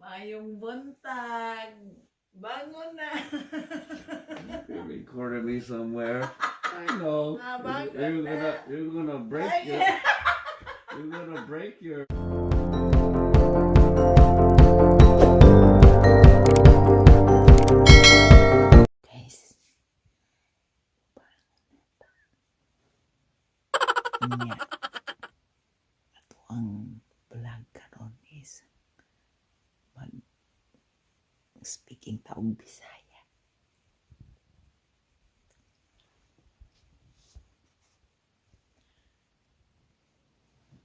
Mayong buntag. Bangon na. You recorded me somewhere. I know. You're gonna break your. You're gonna break your. Guys. Nya. Ato ang vlog karon is speaking taong Bisaya.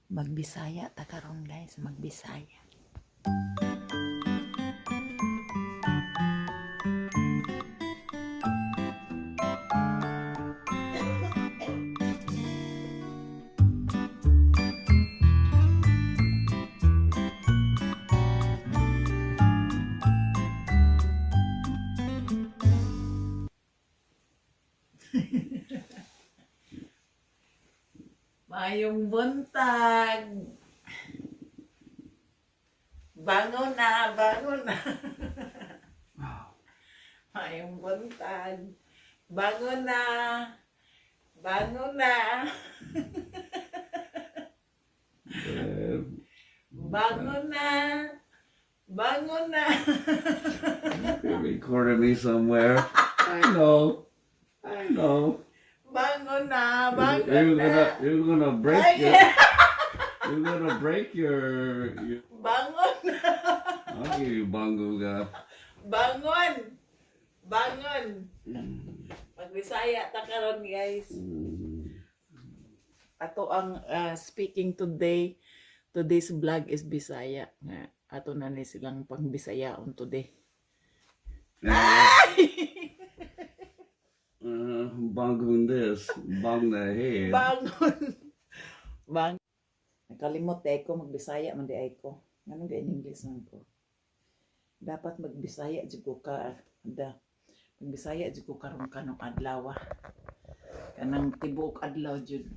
Magbisaya ta karon guys, magbisaya. Mayong buntag. Bangon na, bangon na. Mayong buntag. Bangon na. Bangon na. Bangon na. Bangon na. You recorded me somewhere. I know. I know. Bangon na, bangon You're gonna break your. You're gonna break your. Bangon na. I'll give you bongo ga. Bangon. Bangon. Magbisaya ta karon guys. Ato ang speaking today. Today's vlog is Bisaya. Ato na ni silang pang Bisayaon today. Bongo this, bang the head. Bangon. Bang. Nakalimot ko magbisaya man di ay ko. Ngano ga in English man ko. Dapat magbisaya jud ko ka magbisaya jud ko karon kanong adlaw. Kanang tibuok adlaw jud.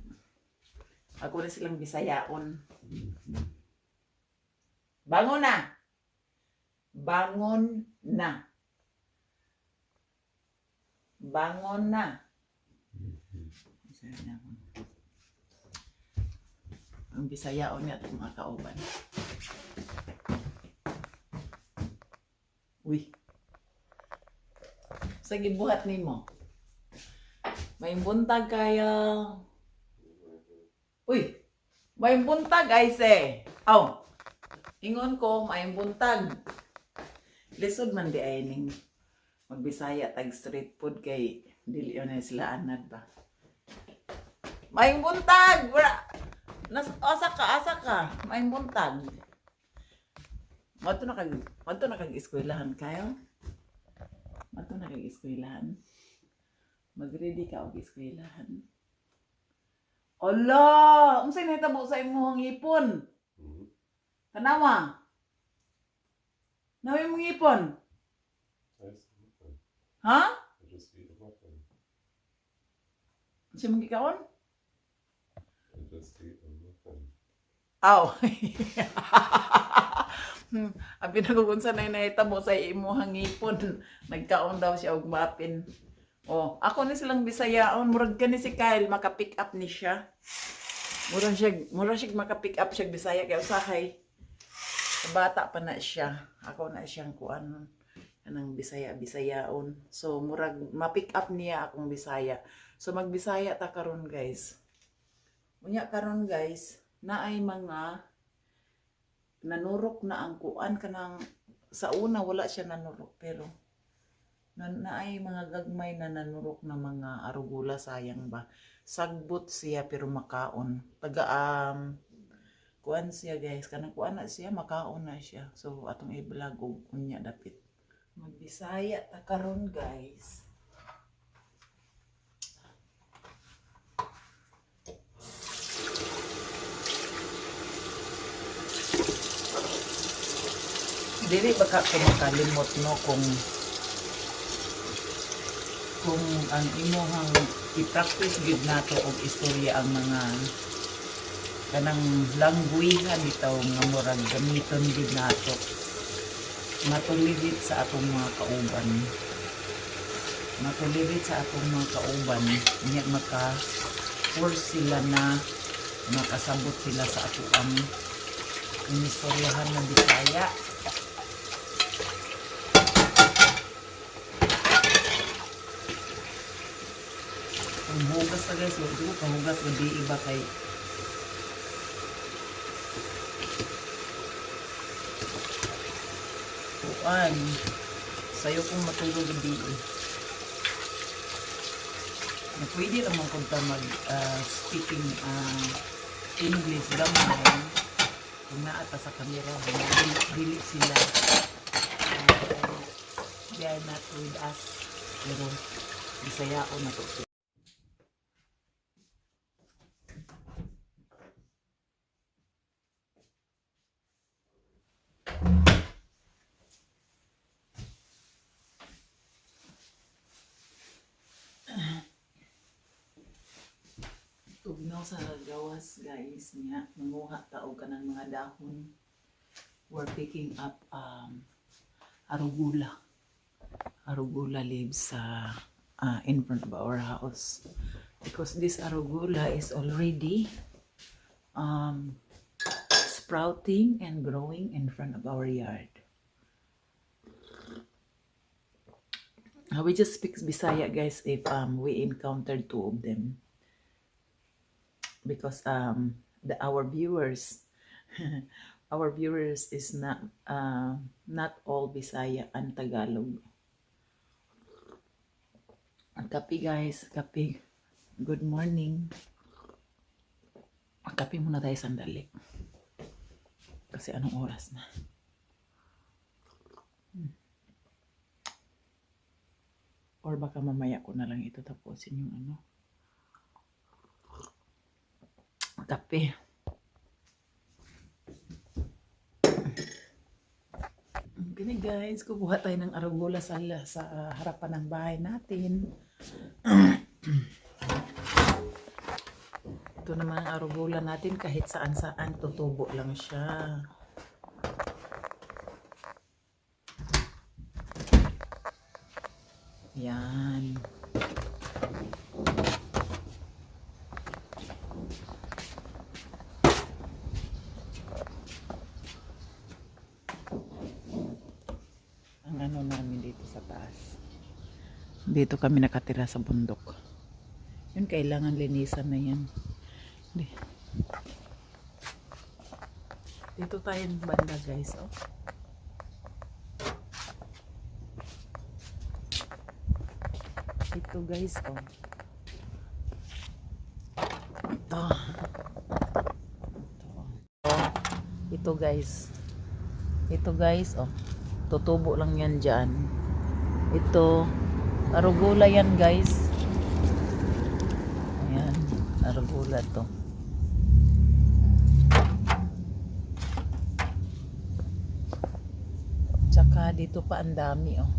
Ako na silang Bisayaon. Bangon na. Bangon na. Bangon na. Ang Bisayaon niya itong mga kauban. Uy. Sa gibuhat nimo. May buntag kaya. Uy. May buntag ay se. Aw. Ingon ko may buntag. Lisod man di ay ning magbisaya tag street food kay dili na sila anad ba. May buntag. Asa ka. May buntag. Mato na kag eskwelahan kayo. Mato na kag eskwelahan. Mag-ready ka og eskwelahan. Ala, unsay nahitabo sa imong ngipon? Tanawa. Nawi mong ngipon? Ha? Unsay mong gikaon? Aw. Ang pinagugunsa na nahitabo sa imong ngipon. Nagkaon daw siya og mapin. Oh, ako ni silang Bisayaon, murag kani si Kyle maka-pick up ni siya. Murag siya maka-pick up siya Bisaya kay usahay. Bata pa na siya. Ako na siyang kuan kanang Bisayaon. So murag ma-pick up niya akong Bisaya. So magbisaya ta karon guys. Unya karon guys, naay mga nanurok na ang kuan kanang sa una wala siya nanurok pero naay mga gagmay na nanurok na mga arugula sayang ba. Sagbot siya pero makaon. Kuan siya guys, kanang kuan na siya makaon na siya. So atong i-vlog og unya dapit. Magbisaya ta karon guys. Dili baka ko makalimot no kung ang imuhang i-practice gid nato og istorya ang mga kanang langguihan bitaw nga murag gamiton gid nato matulidit sa atong mga kauban. Matulidit sa atong mga kauban. Niya maka-force sila na makasabot sila sa ato ang inistoryahan ng Bisaya. Ang hugas na guys, huwag ko kahugas hindi iba kay kuan. Sayo kong matulog hindi na pwede naman kung ta mag speaking English gamay kung naata sa camera dili sila they are not with us pero Bisaya ko na to. Tugnaw sa gawas guys niya manguha ta og kanang mga dahon. We're picking up arugula leaves in front of our house because this arugula is already sprouting and growing in front of our yard. We just speak Bisaya guys if we encountered two of them. Because our viewers our viewers is not all Bisaya and Tagalog. Kape guys, kape. Good morning. Kape muna tayo sandali. Kasi anong oras na? Or baka mamaya ko na lang ito tapusin yung ano. Kape. Gani guys, kukuha tayo ng arugula sa harapan ng bahay natin. Ito naman ang arugula natin kahit saan-saan tutubo lang siya. Yan. Dito kami nakatira sa bundok. Yun, kailangan linisan na yan. Dito tayo banda guys. Oh. Ito guys. Oh. Ito guys. Ito guys. Oh. Tutubo lang yan dyan. Ito. Arugula yan guys. Ayan, arugula to. Tsaka dito pa ang dami oh.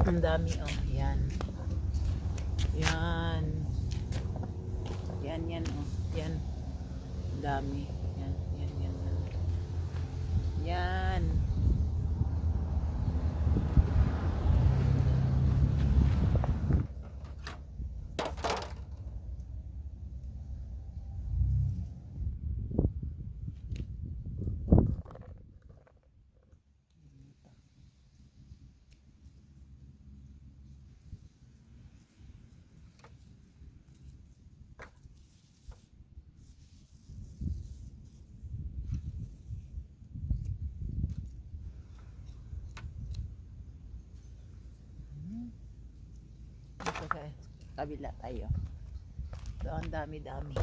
Ang dami oh. Yan. Yan. Yan oh. Yan. Ang dami. Yan. Yan. Okay, kabila tayo. Doon dami. Dami.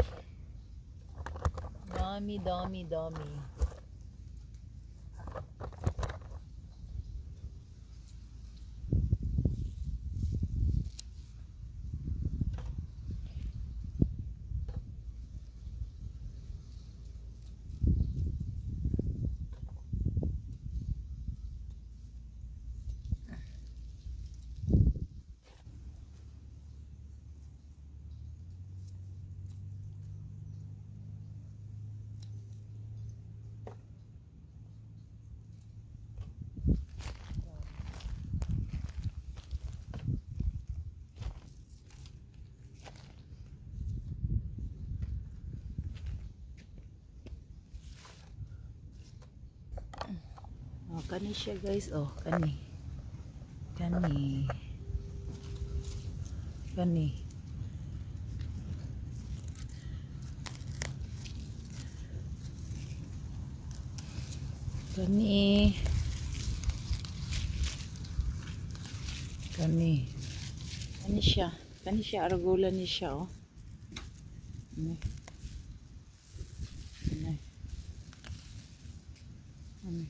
kani siya guys. Oh, kani. Kani. Kani. Kani. Kani. Kani siya. Kani siya. Arugula ni siya, oh. Ini. Ini. Ini.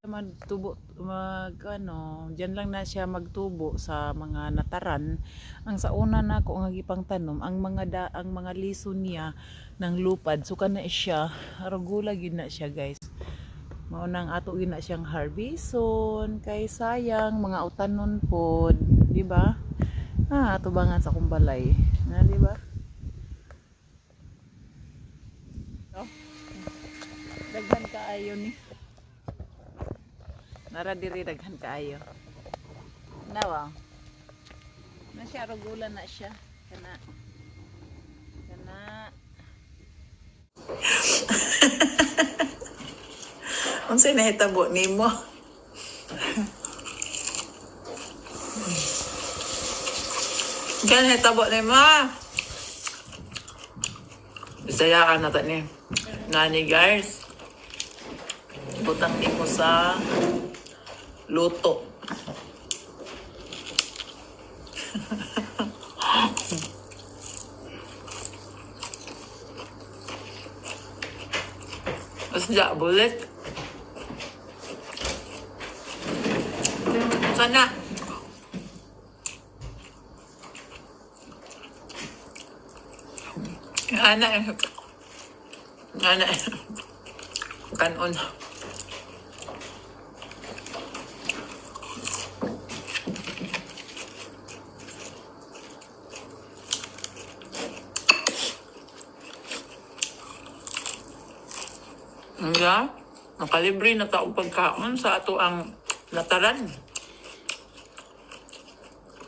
Magtubo diyan lang na siya magtubo sa mga nataran. Ang sa una na ko nga gipang tanom ang mga lison niya ng lupad so kana siya arugula gid na siya guys. Mao nang ato gid na siyang harbison kay sayang mga utanon pod, di ba? Atubangan sa kumbalay. Di ba? Oh. Daghan kaayo ni. Nara diri daghan kaayo. Nawa. Na siya rugula na siya. Kana. Unsay nahitabo nimo? Gan nahitabo nimo? Bisayaan na ta ni. Nani guys. Butang nimo sa luto. Masya bulit. Sana. Anak. Kanon. Nga, nakalibre na taong pagkaon sa ato ang nataran.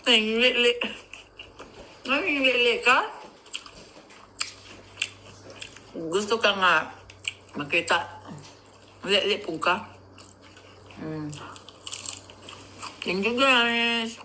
Nanginglili ka? Gusto ka nga makita. Lili po ka. Thank you guys.